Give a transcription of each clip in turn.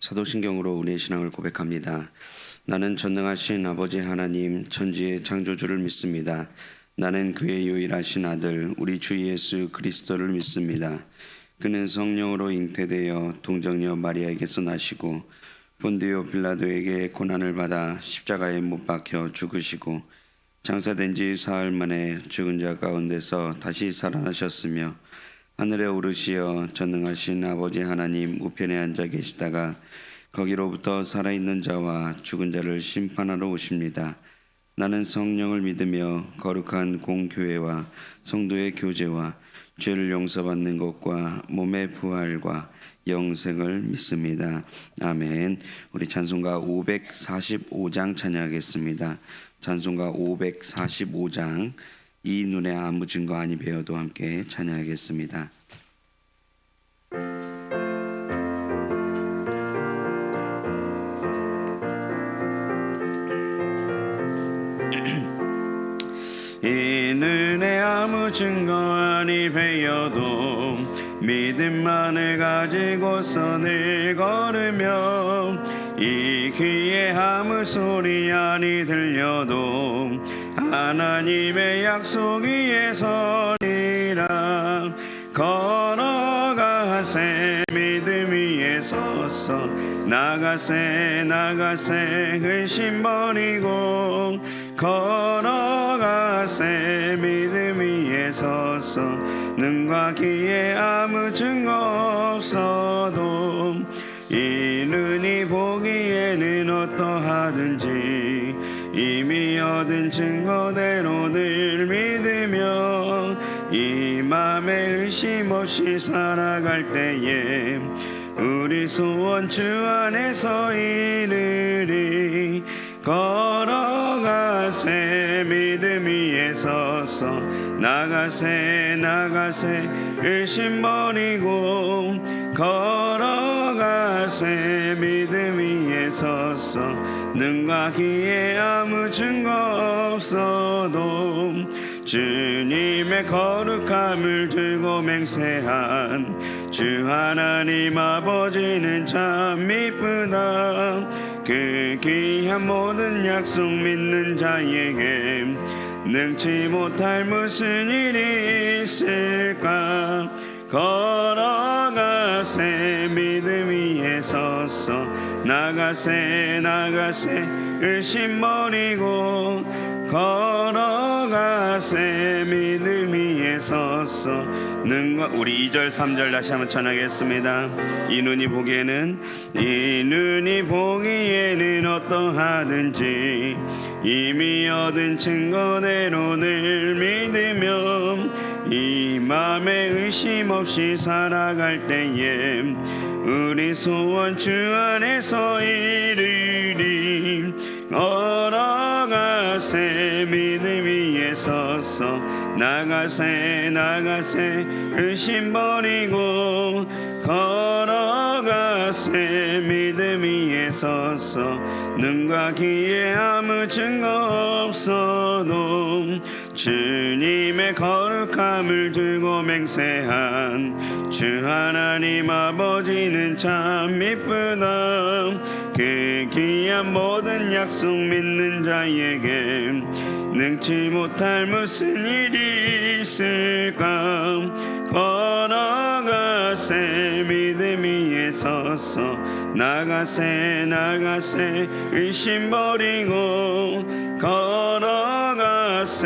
사도신경으로 우리의 신앙을 고백합니다. 나는 전능하신 아버지 하나님 천지의 창조주를 믿습니다. 나는 그의 유일하신 아들 우리 주 예수 그리스도를 믿습니다. 그는 성령으로 잉태되어 동정녀 마리아에게서 나시고 본디오 빌라도에게 고난을 받아 십자가에 못 박혀 죽으시고 장사된 지 사흘 만에 죽은 자 가운데서 다시 살아나셨으며 하늘에 오르시어 전능하신 아버지 하나님 우편에 앉아 계시다가 거기로부터 살아있는 자와 죽은 자를 심판하러 오십니다. 나는 성령을 믿으며 거룩한 공교회와 성도의 교제와 죄를 용서받는 것과 몸의 부활과 영생을 믿습니다. 아멘. 우리 찬송가 545장 찬양하겠습니다. 찬송가 545장 이 눈에 아무 증거 아니 배워도 함께 찬양하겠습니다. 이 눈에 아무 증거 아니 배워도 믿음만을 가지고서 늘 걸으며 이 귀에 아무 소리 아니 들려도 하나님의 약속 위에 서리라. 걸어가세 믿음 위에 서서 나가세 의심 버리고 걸어가세 믿음 위에 서서 눈과 귀에 아무 증거 없어도 이 눈이 보기에는 어떠하든지 이미 얻은 증거대로 늘 믿으며 이 맘에 의심 없이 살아갈 때에 우리 소원 주 안에서 이르리. 걸어가세 믿음 위에 서서 나가세 의심 버리고 걸어가세 믿음 위에 서서 눈과 귀에 아무 증거 없어도 주님의 거룩함을 들고 맹세한 주 하나님 아버지는 참 미쁘다. 그 귀한 모든 약속 믿는 자에게 능치 못할 무슨 일이 있을까. 걸어가세 믿음 위에 서서 나가세 의심 버리고 걸어가세 믿음 위에 서서 눈과 우리 2절 3절 다시 한번 전하겠습니다. 이 눈이 보기에는 어떠하든지 이미 얻은 증거대로 늘 믿으며 이 맘에 의심 없이 살아갈 때에 우리 소원 주 안에서 이르리. 걸어가세 믿음 위에 서서 나가세 의심 버리고 걸어가세 믿음 위에 서서 눈과 귀에 아무 증거 없어도 주님의 거룩함을 들고 맹세한 주 하나님 아버지는 참 미쁘다. 그 귀한 모든 약속 믿는 자에게 능치 못할 무슨 일이 있을까. 걸어가세 믿음 위에 서서 나가세 의심 버리고 걸어가세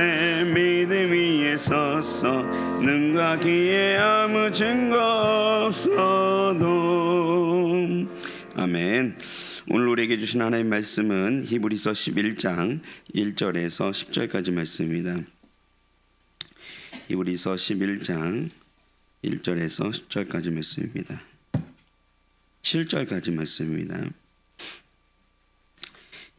믿음 위에 서서 눈과 귀에 아무 증거 없어도. 아멘. 오늘 우리에게 주신 하나님의 말씀은 히브리서 11장 1절에서 10절까지 말씀입니다. 히브리서 11장 1절에서 10절까지 말씀입니다. 7절까지 말씀입니다.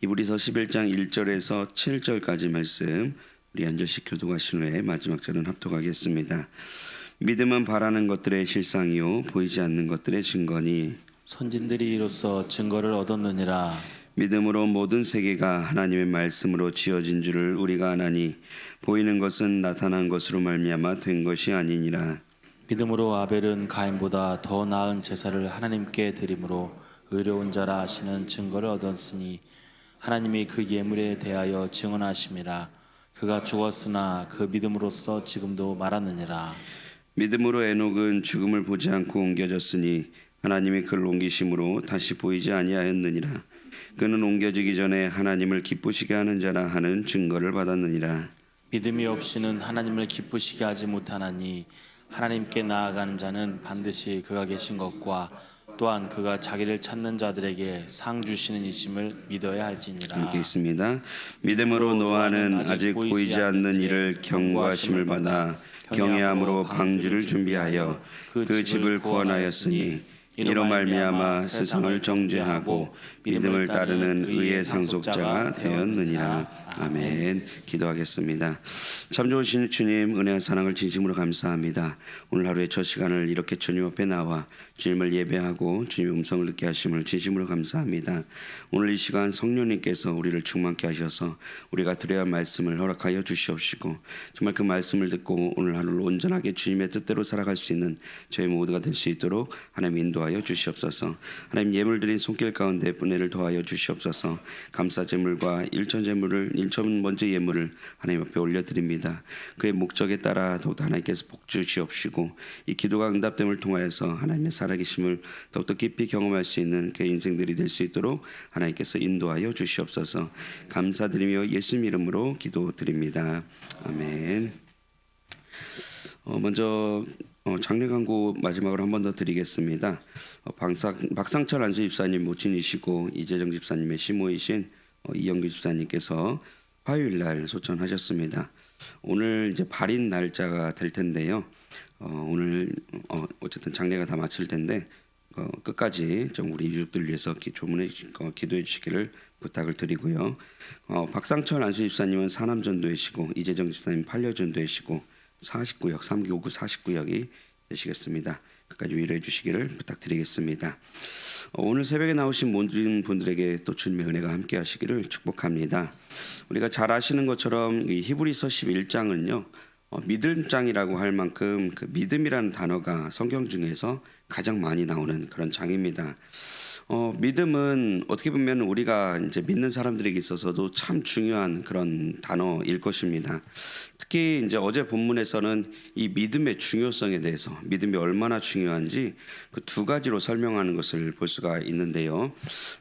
히브리서 11장 1절에서 7절까지 말씀 우리 한 절씩 교독하신 후에 마지막 절은 합독하겠습니다. 믿음은 바라는 것들의 실상이요 보이지 않는 것들의 증거니 선진들이 이로써 증거를 얻었느니라. 믿음으로 모든 세계가 하나님의 말씀으로 지어진 줄을 우리가 아나니 보이는 것은 나타난 것으로 말미암아 된 것이 아니니라. 믿음으로 아벨은 가인보다 더 나은 제사를 하나님께 드림으로 의로운 자라 하시는 증거를 얻었으니 하나님이 그 예물에 대하여 증언하심이라. 그가 죽었으나 그 믿음으로써 지금도 말하느니라. 믿음으로 에녹은 죽음을 보지 않고 옮겨졌으니 하나님이 그를 옮기심으로 다시 보이지 아니하였느니라. 그는 옮겨지기 전에 하나님을 기쁘시게 하는 자라 하는 증거를 받았느니라. 믿음이 없이는 하나님을 기쁘시게 하지 못하나니 하나님께 나아가는 자는 반드시 그가 계신 것과 또한 그가 자기를 찾는 자들에게 상 주시는 이심을 믿어야 할지니라. 함께 있습니다. 믿음으로 노아는 아직 보이지 않는 일을 경고하심을 받아 경외함으로 방주를 준비하여 그 집을 구원하였으니 이로 말미암아 세상을 정죄하고 믿음을 따르는 의의 상속자가 되었느니라. 아멘. 기도하겠습니다. 참 좋으신 주님, 은혜와 사랑을 진심으로 감사합니다. 오늘 하루의 첫 시간을 이렇게 주님 앞에 나와 주님을 예배하고 주님의 음성을 듣게 하심을 진심으로 감사합니다. 오늘 이 시간 성령님께서 우리를 충만케 하셔서 우리가 들어야 할 말씀을 허락하여 주시옵시고 정말 그 말씀을 듣고 오늘 하루를 온전하게 주님의 뜻대로 살아갈 수 있는 저희 모두가 될 수 있도록 하나님 인도하여 주시옵소서. 하나님 예물 드린 손길 가운데 은혜를 더하여 주시옵소서. 감사 제물과 일천 제물을 일천 번째 예물을 하나님 앞에 올려드립니다. 그의 목적에 따라 더욱 하나님께서 복 주시옵시고 이 기도가 응답됨을 통하여서 하나님의 살아계심을 더욱더 깊이 경험할 수 있는 그 인생들이 될 수 있도록 하나님께서 인도하여 주시옵소서. 감사드리며 예수님 이름으로 기도드립니다. 아멘. 먼저 장례 광고 마지막으로 한 번 더 드리겠습니다. 박상철 안수 집사님 모친이시고 이재정 집사님의 시모이신 이영규 집사님께서 화요일 날 소천하셨습니다. 오늘 이제 발인 날짜가 될 텐데요. 오늘 어쨌든 장례가 다 마칠 텐데 끝까지 좀 우리 유족들 위해서 조문해 기도해 주시기를 부탁을 드리고요. 박상철 안수 집사님은 사남전도회시고 이재정 집사님 판려전도회시고 49역 3기 5구 49역이 되시겠습니다. 끝까지 위로해 주시기를 부탁드리겠습니다. 오늘 새벽에 나오신 모든 분들에게 또 주님의 은혜가 함께 하시기를 축복합니다. 우리가 잘 아시는 것처럼 이 히브리서 11장은요. 믿음장이라고 할 만큼 그 믿음이라는 단어가 성경 중에서 가장 많이 나오는 그런 장입니다. 믿음은 어떻게 보면 우리가 이제 믿는 사람들에게 있어서도 참 중요한 그런 단어일 것입니다. 특히 이제 어제 본문에서는 이 믿음의 중요성에 대해서 믿음이 얼마나 중요한지 그 두 가지로 설명하는 것을 볼 수가 있는데요.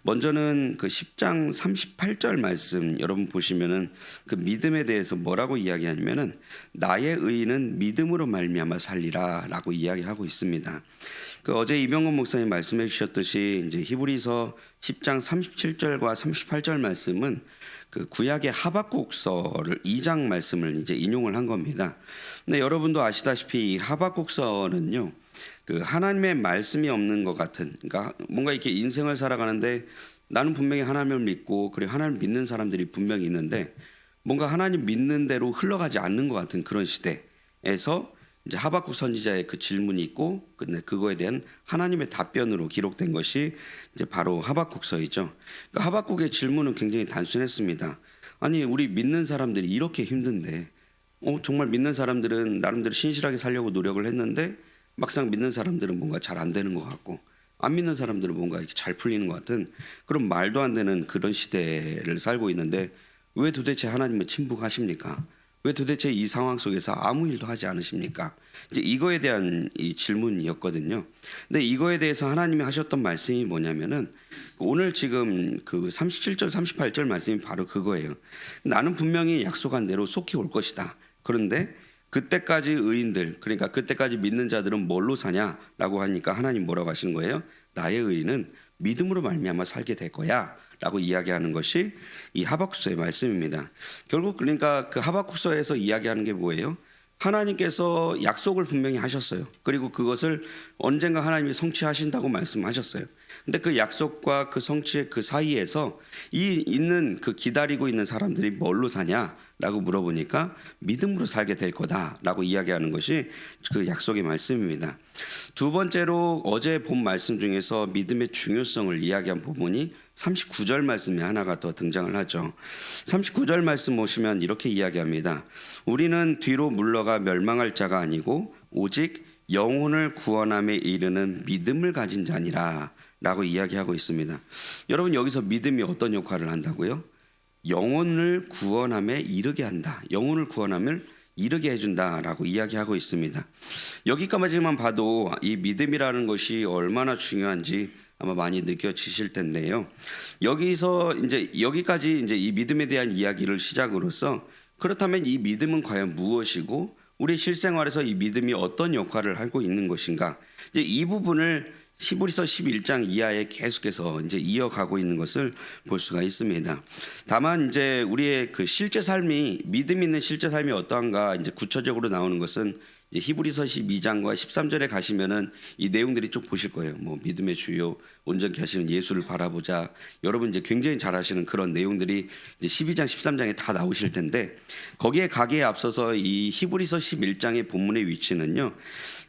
먼저는 그 10장 38절 말씀 여러분 보시면은 그 믿음에 대해서 뭐라고 이야기하냐면은 나의 의인은 믿음으로 말미암아 살리라라고 이야기하고 있습니다. 그 어제 이병건 목사님 말씀해 주셨듯이 이제 히브리서 10장 37절과 38절 말씀은 그 구약의 하박국서를 2장 말씀을 이제 인용을 한 겁니다. 근데 여러분도 아시다시피 이 하박국서는요. 그 하나님의 말씀이 없는 것 같은, 그러니까 뭔가 이렇게 인생을 살아가는데 나는 분명히 하나님을 믿고 그리고 하나님을 믿는 사람들이 분명히 있는데 뭔가 하나님 믿는 대로 흘러가지 않는 것 같은 그런 시대에서 이제 하박국 선지자의 그 질문이 있고 근데 그거에 대한 하나님의 답변으로 기록된 것이 이제 바로 하박국서이죠. 그러니까 하박국의 질문은 굉장히 단순했습니다. 아니 우리 믿는 사람들이 이렇게 힘든데 정말 믿는 사람들은 나름대로 신실하게 살려고 노력을 했는데 막상 믿는 사람들은 뭔가 잘 안 되는 것 같고 안 믿는 사람들은 뭔가 이렇게 잘 풀리는 것 같은 그런 말도 안 되는 그런 시대를 살고 있는데 왜 도대체 하나님은 침묵하십니까? 왜 도대체 이 상황 속에서 아무 일도 하지 않으십니까? 이제 이거에 대한 이 질문이었거든요. 근데 이거에 대해서 하나님이 하셨던 말씀이 뭐냐면은 오늘 지금 그 37절, 38절 말씀이 바로 그거예요. 나는 분명히 약속한 대로 속히 올 것이다. 그런데 그때까지 의인들, 그러니까 그때까지 믿는 자들은 뭘로 사냐라고 하니까 하나님 뭐라고 하시는 거예요? 나의 의인은 믿음으로 말미암아 살게 될 거야 라고 이야기하는 것이 이 하박국서의 말씀입니다. 결국 그러니까 그 하박국서에서 이야기하는 게 뭐예요? 하나님께서 약속을 분명히 하셨어요. 그리고 그것을 언젠가 하나님이 성취하신다고 말씀하셨어요. 근데 그 약속과 그 성취의 그 사이에서 이 있는 그 기다리고 있는 사람들이 뭘로 사냐라고 물어보니까 믿음으로 살게 될 거다라고 이야기하는 것이 그 약속의 말씀입니다. 두 번째로 어제 본 말씀 중에서 믿음의 중요성을 이야기한 부분이 39절 말씀에 하나가 더 등장을 하죠. 39절 말씀 보시면 이렇게 이야기합니다. 우리는 뒤로 물러가 멸망할 자가 아니고 오직 영혼을 구원함에 이르는 믿음을 가진 자니라 라고 이야기하고 있습니다. 여러분, 여기서 믿음이 어떤 역할을 한다고요? 영혼을 구원함에 이르게 한다. 영혼을 구원함을 이르게 해준다라고 이야기하고 있습니다. 여기까지만 봐도 이 믿음이라는 것이 얼마나 중요한지 아마 많이 느껴지실 텐데요. 여기서 이제 여기까지 이제 이 믿음에 대한 이야기를 시작으로서, 그렇다면 이 믿음은 과연 무엇이고 우리 실생활에서 이 믿음이 어떤 역할을 하고 있는 것인가? 이제 이 부분을 히브리서 11장 이하에 계속해서 이제 이어가고 있는 것을 볼 수가 있습니다. 다만 이제 우리의 그 실제 삶이, 믿음 있는 실제 삶이 어떠한가 이제 구체적으로 나오는 것은 이제 히브리서 12장과 13절에 가시면은 이 내용들이 쭉 보실 거예요. 뭐 믿음의 주요 온전케 하시는 예수를 바라보자. 여러분 이제 굉장히 잘 아시는 그런 내용들이 이제 12장 13장에 다 나오실 텐데, 거기에 가기에 앞서서 이 히브리서 11장의 본문의 위치는요,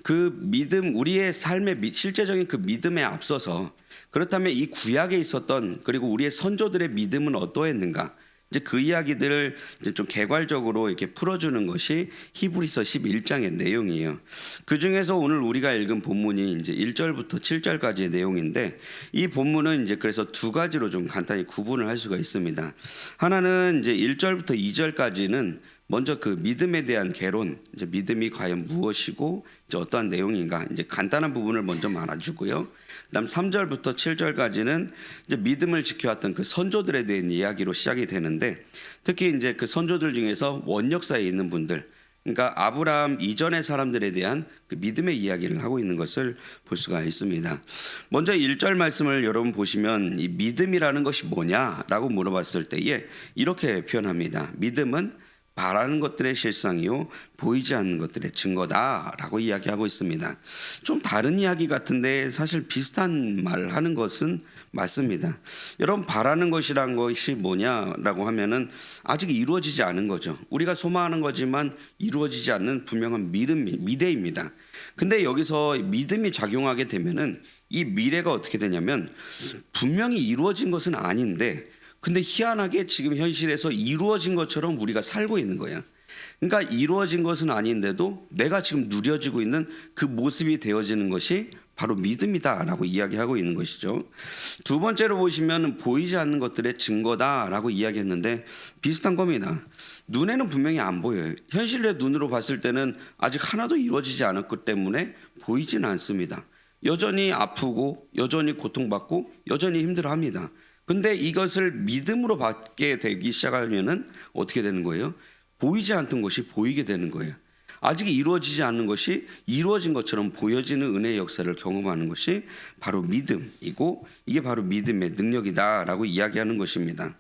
그 믿음, 우리의 삶의 실제적인 그 믿음에 앞서서, 그렇다면 이 구약에 있었던, 그리고 우리의 선조들의 믿음은 어떠했는가, 이제 그 이야기들을 이제 좀 개괄적으로 이렇게 풀어주는 것이 히브리서 11장의 내용이에요. 그 중에서 오늘 우리가 읽은 본문이 이제 1절부터 7절까지의 내용인데, 이 본문은 이제 그래서 두 가지로 좀 간단히 구분을 할 수가 있습니다. 하나는 이제 1절부터 2절까지는 먼저 그 믿음에 대한 개론, 이제 믿음이 과연 무엇이고 이제 어떠한 내용인가, 이제 간단한 부분을 먼저 말아주고요. 그다음 3절부터 7절까지는 이제 믿음을 지켜왔던 그 선조들에 대한 이야기로 시작이 되는데, 특히 이제 그 선조들 중에서 원역사에 있는 분들, 그러니까 아브라함 이전의 사람들에 대한 그 믿음의 이야기를 하고 있는 것을 볼 수가 있습니다. 먼저 1절 말씀을 여러분 보시면, 이 믿음이라는 것이 뭐냐라고 물어봤을 때에 이렇게 표현합니다. 믿음은 바라는 것들의 실상이요 보이지 않는 것들의 증거다라고 이야기하고 있습니다. 좀 다른 이야기 같은데 사실 비슷한 말을 하는 것은 맞습니다. 여러분, 바라는 것이란 것이 뭐냐라고 하면은 아직 이루어지지 않은 거죠. 우리가 소망하는 거지만 이루어지지 않는 분명한 미래입니다. 근데 여기서 믿음이 작용하게 되면은 이 미래가 어떻게 되냐면, 분명히 이루어진 것은 아닌데 근데 희한하게 지금 현실에서 이루어진 것처럼 우리가 살고 있는 거예요. 그러니까 이루어진 것은 아닌데도 내가 지금 누려지고 있는 그 모습이 되어지는 것이 바로 믿음이다라고 이야기하고 있는 것이죠. 두 번째로 보시면 보이지 않는 것들의 증거다라고 이야기했는데 비슷한 겁니다. 눈에는 분명히 안 보여요. 현실의 눈으로 봤을 때는 아직 하나도 이루어지지 않았기 때문에 보이지는 않습니다. 여전히 아프고 여전히 고통받고 여전히 힘들어합니다. 근데 이것을 믿음으로 받게 되기 시작하면은 어떻게 되는 거예요? 보이지 않던 것이 보이게 되는 거예요. 아직 이루어지지 않는 것이 이루어진 것처럼 보여지는 은혜의 역사를 경험하는 것이 바로 믿음이고, 이게 바로 믿음의 능력이다라고 이야기하는 것입니다.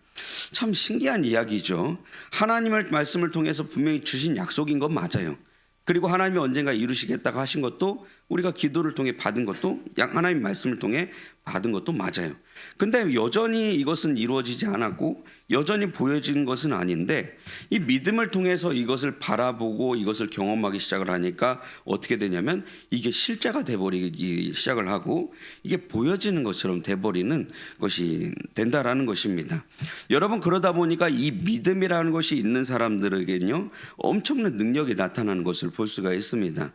참 신기한 이야기죠. 하나님의 말씀을 통해서 분명히 주신 약속인 건 맞아요. 그리고 하나님이 언젠가 이루시겠다고 하신 것도, 우리가 기도를 통해 받은 것도, 하나님 말씀을 통해 받은 것도 맞아요. 근데 여전히 이것은 이루어지지 않았고 여전히 보여지는 것은 아닌데, 이 믿음을 통해서 이것을 바라보고 이것을 경험하기 시작을 하니까 어떻게 되냐면 이게 실제가 돼버리기 시작을 하고 이게 보여지는 것처럼 돼버리는 것이 된다라는 것입니다. 여러분, 그러다 보니까 이 믿음이라는 것이 있는 사람들에게는요 엄청난 능력이 나타나는 것을 볼 수가 있습니다.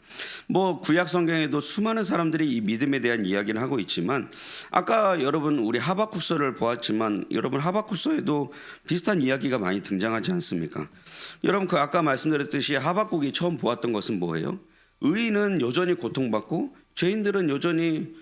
뭐 구약 성경에도 수많은 사람들이 이 믿음에 대한 이야기를 하고 있지만, 아까 여러분 우리 하박국서를 보았지만, 여러분 하박국서에도 비슷한 이야기가 많이 등장하지 않습니까? 여러분, 그 아까 말씀드렸듯이 하박국이 처음 보았던 것은 뭐예요? 의인은 여전히 고통받고 죄인들은 여전히,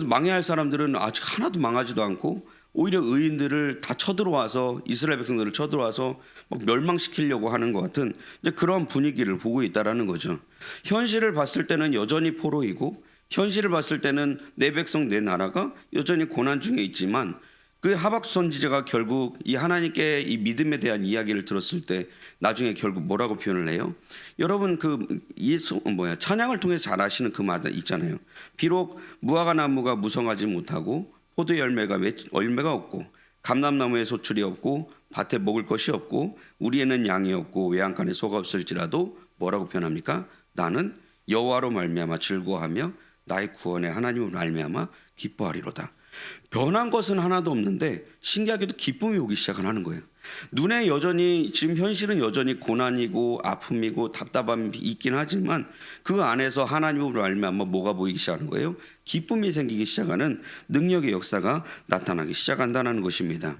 망해할 사람들은 아직 하나도 망하지도 않고 오히려 의인들을 다 쳐들어와서, 이스라엘 백성들을 쳐들어와서 막 멸망시키려고 하는 것 같은 이제 그런 분위기를 보고 있다라는 거죠. 현실을 봤을 때는 여전히 포로이고, 현실을 봤을 때는 내 백성 내 나라가 여전히 고난 중에 있지만, 그 하박 선지자가 결국 이 하나님께 이 믿음에 대한 이야기를 들었을 때 나중에 결국 뭐라고 표현을 해요? 여러분, 찬양을 통해서 잘 아시는 그 말 있잖아요. 비록 무화과 나무가 무성하지 못하고 포도 열매가 없고 감람나무에 소출이 없고 밭에 먹을 것이 없고 우리에는 양이 없고 외양간에 소가 없을지라도 뭐라고 표현합니까? 나는 여호와로 말미암아 즐거워하며 나의 구원의 하나님으로 말미암아 기뻐하리로다. 변한 것은 하나도 없는데 신기하게도 기쁨이 오기 시작을 하는 거예요. 눈에 여전히 지금 현실은 여전히 고난이고 아픔이고 답답함이 있긴 하지만 그 안에서 하나님으로 알면 뭐가 보이기 시작하는 거예요? 기쁨이 생기기 시작하는 능력의 역사가 나타나기 시작한다는 것입니다.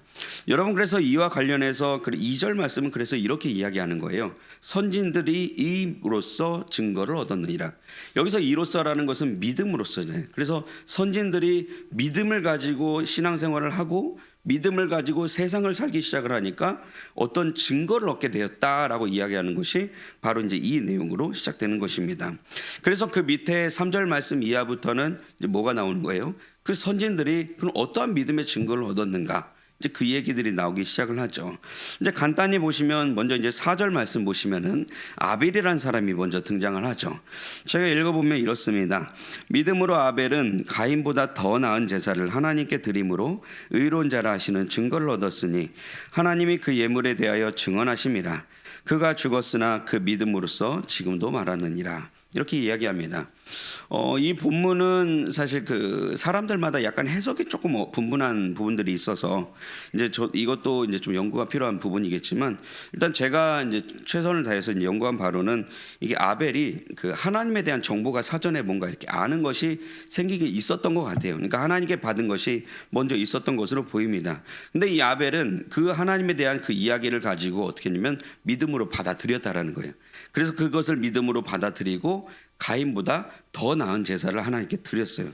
여러분, 그래서 이와 관련해서 2절 말씀은 그래서 이렇게 이야기하는 거예요. 선진들이 이로써 증거를 얻었느니라. 여기서 이로써라는 것은 믿음으로써요. 그래서 선진들이 믿음을 가지고 신앙생활을 하고 믿음을 가지고 세상을 살기 시작을 하니까 어떤 증거를 얻게 되었다라고 이야기하는 것이 바로 이제 이 내용으로 시작되는 것입니다. 그래서 그 밑에 3절 말씀 이하부터는 이제 뭐가 나오는 거예요? 그 선진들이 그럼 어떠한 믿음의 증거를 얻었는가? 이제 그 얘기들이 나오기 시작을 하죠. 이제 간단히 보시면 먼저 이제 4절 말씀 보시면은 아벨이라는 사람이 먼저 등장을 하죠. 제가 읽어보면 이렇습니다. 믿음으로 아벨은 가인보다 더 나은 제사를 하나님께 드림으로 의로운 자라 하시는 증거를 얻었으니 하나님이 그 예물에 대하여 증언하심이라. 그가 죽었으나 그 믿음으로써 지금도 말하느니라. 이렇게 이야기합니다. 이 본문은 사실 그 사람들마다 약간 해석이 조금 분분한 부분들이 있어서 이제 이것도 이제 좀 연구가 필요한 부분이겠지만 일단 제가 이제 최선을 다해서 이제 연구한 바로는 이게 아벨이 그 하나님에 대한 정보가 사전에 뭔가 이렇게 아는 것이 생기게 있었던 것 같아요. 그러니까 하나님께 받은 것이 먼저 있었던 것으로 보입니다. 근데 이 아벨은 그 하나님에 대한 그 이야기를 가지고 어떻게 했냐면 믿음으로 받아들였다라는 거예요. 그래서 그것을 믿음으로 받아들이고 가인보다 더 나은 제사를 하나님께 드렸어요.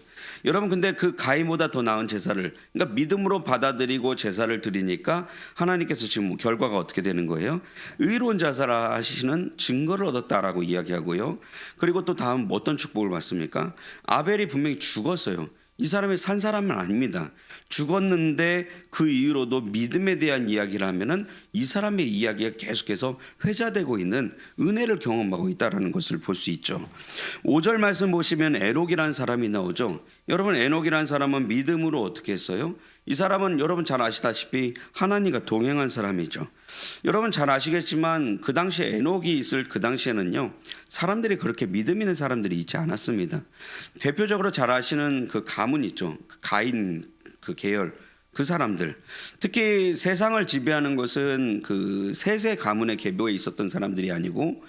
여러분, 근데 그 가인보다 더 나은 제사를, 그러니까 믿음으로 받아들이고 제사를 드리니까 하나님께서 지금 결과가 어떻게 되는 거예요? 의로운 제사라 하시는 증거를 얻었다라고 이야기하고요. 그리고 또 다음 어떤 축복을 받습니까? 아벨이 분명히 죽었어요. 이 사람이 산 사람은 아닙니다. 죽었는데 그 이후로도 믿음에 대한 이야기를 하면은 이 사람의 이야기가 계속해서 회자되고 있는 은혜를 경험하고 있다는 것을 볼 수 있죠. 5절 말씀 보시면 에녹이라는 사람이 나오죠. 여러분, 에녹이라는 사람은 믿음으로 어떻게 했어요? 이 사람은 여러분 잘 아시다시피 하나님과 동행한 사람이죠. 여러분 잘 아시겠지만 그 당시에 에녹이 있을 그 당시에는요, 사람들이 그렇게 믿음 있는 사람들이 있지 않았습니다. 대표적으로 잘 아시는 그 가문 있죠. 그 가인 그 계열, 그 사람들, 특히 세상을 지배하는 것은 그 셋의 가문의 계보에 있었던 사람들이 아니고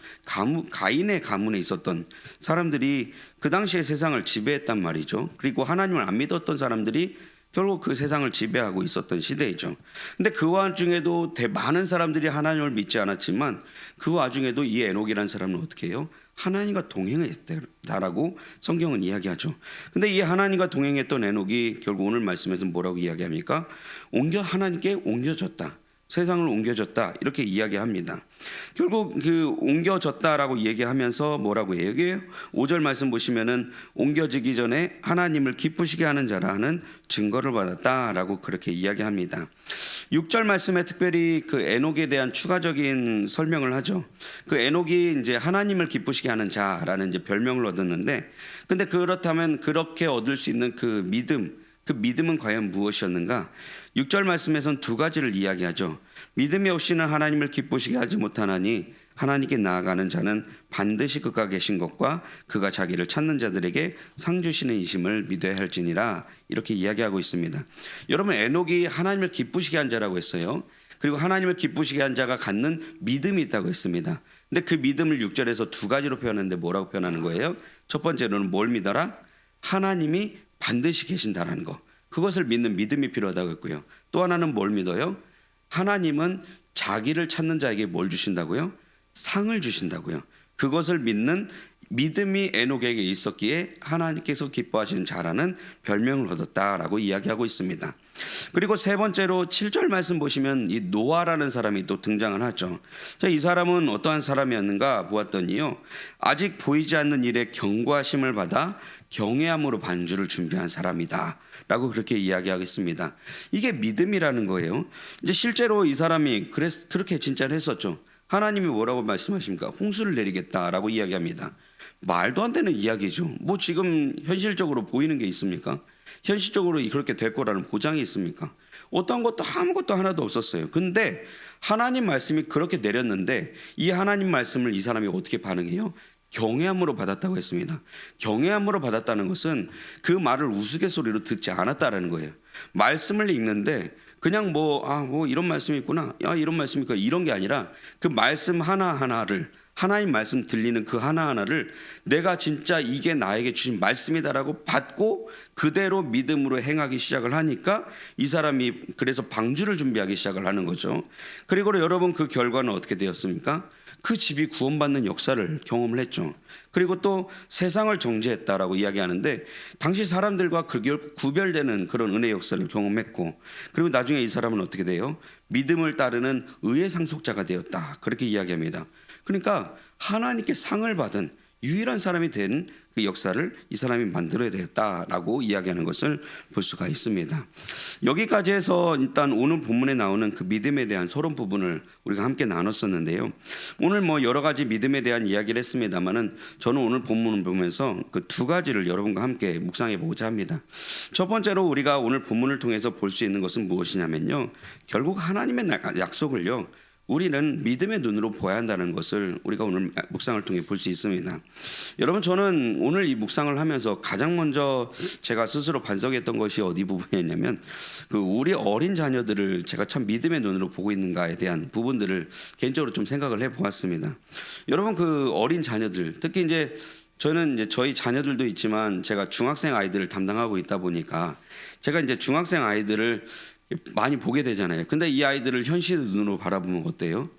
가인의 가문에 있었던 사람들이 그 당시에 세상을 지배했단 말이죠. 그리고 하나님을 안 믿었던 사람들이 결국 그 세상을 지배하고 있었던 시대이죠. 근데 그 와중에도 많은 사람들이 하나님을 믿지 않았지만 그 와중에도 이 에녹이라는 사람은 어떻게 해요? 하나님과 동행했다라고 성경은 이야기하죠. 근데 이 하나님과 동행했던 에녹이 결국 오늘 말씀에서 뭐라고 이야기합니까? 하나님께 옮겨졌다. 세상을 옮겨졌다. 이렇게 이야기합니다. 결국 그 옮겨졌다라고 얘기하면서 뭐라고 얘기해요? 5절 말씀 보시면은 옮겨지기 전에 하나님을 기쁘시게 하는 자라 하는 증거를 받았다라고 그렇게 이야기합니다. 6절 말씀에 특별히 그 에녹에 대한 추가적인 설명을 하죠. 그 에녹이 이제 하나님을 기쁘시게 하는 자라는 이제 별명을 얻었는데, 근데 그렇다면 그렇게 얻을 수 있는 그 믿음은 과연 무엇이었는가? 6절 말씀에서는 두 가지를 이야기하죠. 믿음이 없이는 하나님을 기쁘시게 하지 못하나니 하나님께 나아가는 자는 반드시 그가 계신 것과 그가 자기를 찾는 자들에게 상 주시는 이심을 믿어야 할지니라. 이렇게 이야기하고 있습니다. 여러분, 에녹이 하나님을 기쁘시게 한 자라고 했어요. 그리고 하나님을 기쁘시게 한 자가 갖는 믿음이 있다고 했습니다. 근데 그 믿음을 6절에서 두 가지로 표현하는데 뭐라고 표현하는 거예요? 첫 번째로는 뭘 믿어라? 하나님이 반드시 계신다라는 거, 그것을 믿는 믿음이 필요하다고 했고요. 또 하나는 뭘 믿어요? 하나님은 자기를 찾는 자에게 뭘 주신다고요? 상을 주신다고요. 그것을 믿는 믿음이 에녹에게 있었기에 하나님께서 기뻐하시는 자라는 별명을 얻었다라고 이야기하고 있습니다. 그리고 세 번째로 7절 말씀 보시면 이 노아라는 사람이 또 등장을 하죠. 자, 이 사람은 어떠한 사람이었는가 보았더니요, 아직 보이지 않는 일에 경고하심을 받아 경외함으로 반주를 준비한 사람이다 라고 그렇게 이야기하겠습니다. 이게 믿음이라는 거예요. 이제 실제로 이 사람이 그렇게 진짜로 했었죠. 하나님이 뭐라고 말씀하십니까? 홍수를 내리겠다라고 이야기합니다. 말도 안 되는 이야기죠. 뭐 지금 현실적으로 보이는 게 있습니까? 현실적으로 그렇게 될 거라는 보장이 있습니까? 어떤 것도 아무것도 하나도 없었어요. 근데 하나님 말씀이 그렇게 내렸는데 이 하나님 말씀을 이 사람이 어떻게 반응해요? 경외함으로 받았다고 했습니다. 경외함으로 받았다는 것은 그 말을 우스갯소리로 듣지 않았다라는 거예요. 말씀을 읽는데 그냥 뭐 이런 말씀이 있구나, 이런 말씀이 있구나, 이런 게 아니라 그 말씀 하나하나를, 하나님 말씀 들리는 그 하나하나를 내가 진짜 이게 나에게 주신 말씀이다라고 받고 그대로 믿음으로 행하기 시작을 하니까 이 사람이 그래서 방주를 준비하기 시작을 하는 거죠. 그리고 여러분, 그 결과는 어떻게 되었습니까? 그 집이 구원받는 역사를 경험을 했죠. 그리고 또 세상을 정죄했다라고 이야기하는데 당시 사람들과 구별되는 그런 은혜 역사를 경험했고, 그리고 나중에 이 사람은 어떻게 돼요? 믿음을 따르는 의의 상속자가 되었다, 그렇게 이야기합니다. 그러니까 하나님께 상을 받은 유일한 사람이 된 그 역사를 이 사람이 만들어야 되었다라고 이야기하는 것을 볼 수가 있습니다. 여기까지 해서 일단 오늘 본문에 나오는 그 믿음에 대한 서론 부분을 우리가 함께 나눴었는데요. 오늘 뭐 여러 가지 믿음에 대한 이야기를 했습니다만은 저는 오늘 본문을 보면서 그 두 가지를 여러분과 함께 묵상해 보고자 합니다. 첫 번째로 우리가 오늘 본문을 통해서 볼 수 있는 것은 무엇이냐면요, 결국 하나님의 약속을요, 우리는 믿음의 눈으로 보아야 한다는 것을 우리가 오늘 묵상을 통해 볼 수 있습니다. 여러분, 저는 오늘 이 묵상을 하면서 가장 먼저 제가 스스로 반성했던 것이 어디 부분이었냐면, 그 우리 어린 자녀들을 제가 참 믿음의 눈으로 보고 있는가에 대한 부분들을 개인적으로 좀 생각을 해보았습니다. 여러분, 그 어린 자녀들, 특히 이제 저는 이제 저희 자녀들도 있지만 제가 중학생 아이들을 담당하고 있다 보니까 제가 이제 중학생 아이들을 많이 보게 되잖아요. 근데 이 아이들을 현실의 눈으로 바라보면 어때요?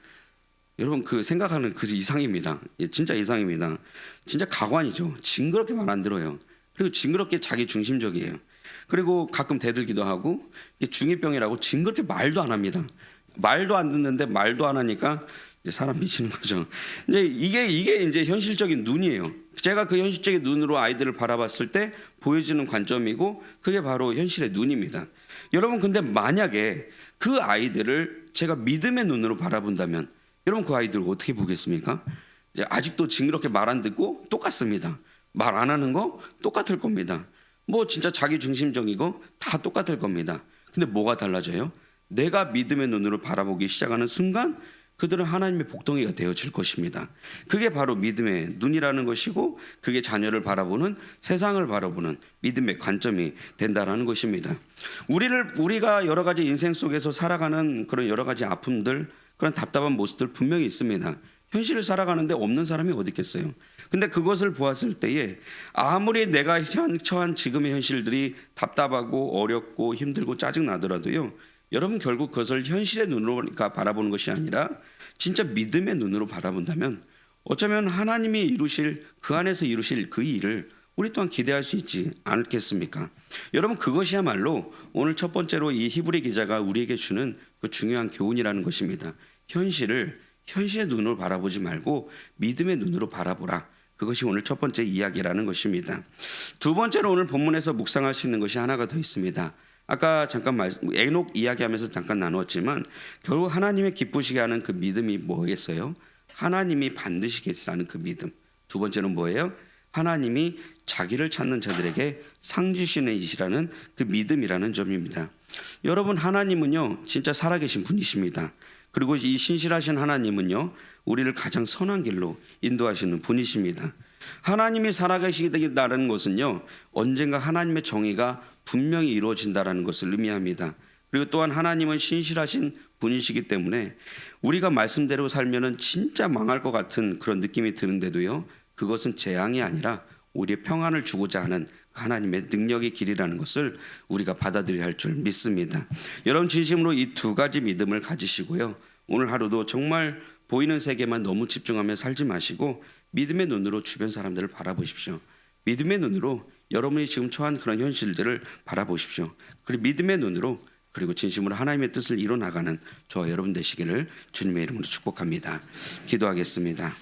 여러분, 그 생각하는 그 이상입니다. 진짜 이상입니다. 진짜 가관이죠. 징그럽게 말 안 들어요. 그리고 징그럽게 자기 중심적이에요. 그리고 가끔 대들기도 하고, 중2병이라고 징그럽게 말도 안 합니다. 말도 안 듣는데 말도 안 하니까 이제 사람 미치는 거죠. 이제 이게 이제 현실적인 눈이에요. 제가 그 현실적인 눈으로 아이들을 바라봤을 때 보여지는 관점이고, 그게 바로 현실의 눈입니다. 여러분, 근데 만약에 그 아이들을 제가 믿음의 눈으로 바라본다면 여러분, 그 아이들을 어떻게 보겠습니까? 이제 아직도 징그럽게 말 안 듣고 똑같습니다. 말 안 하는 거 똑같을 겁니다. 뭐 진짜 자기 중심적이고 다 똑같을 겁니다. 근데 뭐가 달라져요? 내가 믿음의 눈으로 바라보기 시작하는 순간 그들은 하나님의 복덩이가 되어질 것입니다. 그게 바로 믿음의 눈이라는 것이고, 그게 자녀를 바라보는, 세상을 바라보는 믿음의 관점이 된다라는 것입니다. 우리가 여러 가지 인생 속에서 살아가는 그런 여러 가지 아픔들, 그런 답답한 모습들 분명히 있습니다. 현실을 살아가는데 없는 사람이 어디 있겠어요? 근데 그것을 보았을 때에 아무리 내가 처한 지금의 현실들이 답답하고 어렵고 힘들고 짜증나더라도요, 여러분, 결국 그것을 현실의 눈으로 바라보는 것이 아니라 진짜 믿음의 눈으로 바라본다면 어쩌면 하나님이 이루실, 그 안에서 이루실 그 일을 우리 또한 기대할 수 있지 않겠습니까? 여러분, 그것이야말로 오늘 첫 번째로 이 히브리 기자가 우리에게 주는 그 중요한 교훈이라는 것입니다. 현실의 눈으로 바라보지 말고 믿음의 눈으로 바라보라. 그것이 오늘 첫 번째 이야기라는 것입니다. 두 번째로 오늘 본문에서 묵상할 수 있는 것이 하나가 더 있습니다. 아까 잠깐 에녹 이야기하면서 잠깐 나눴지만 결국 하나님의 기쁘시게 하는 그 믿음이 뭐겠어요? 하나님이 반드시 계시다는 그 믿음. 두 번째는 뭐예요? 하나님이 자기를 찾는 자들에게 상 주시는 이시라는 그 믿음이라는 점입니다. 여러분, 하나님은요 진짜 살아계신 분이십니다. 그리고 이 신실하신 하나님은요 우리를 가장 선한 길로 인도하시는 분이십니다. 하나님이 살아계시다는 것은요 언젠가 하나님의 정의가 분명히 이루어진다라는 것을 의미합니다. 그리고 또한 하나님은 신실하신 분이시기 때문에 우리가 말씀대로 살면은 진짜 망할 것 같은 그런 느낌이 드는데도요 그것은 재앙이 아니라 오히려 평안을 주고자 하는 하나님의 능력의 길이라는 것을 우리가 받아들여야 할 줄 믿습니다. 여러분, 진심으로 이 두 가지 믿음을 가지시고요 오늘 하루도 정말 보이는 세계만 너무 집중하며 살지 마시고 믿음의 눈으로 주변 사람들을 바라보십시오. 믿음의 눈으로 여러분이 지금 처한 그런 현실들을 바라보십시오. 그리고 믿음의 눈으로 그리고 진심으로 하나님의 뜻을 이뤄나가는 저와 여러분 되시기를 주님의 이름으로 축복합니다. 기도하겠습니다.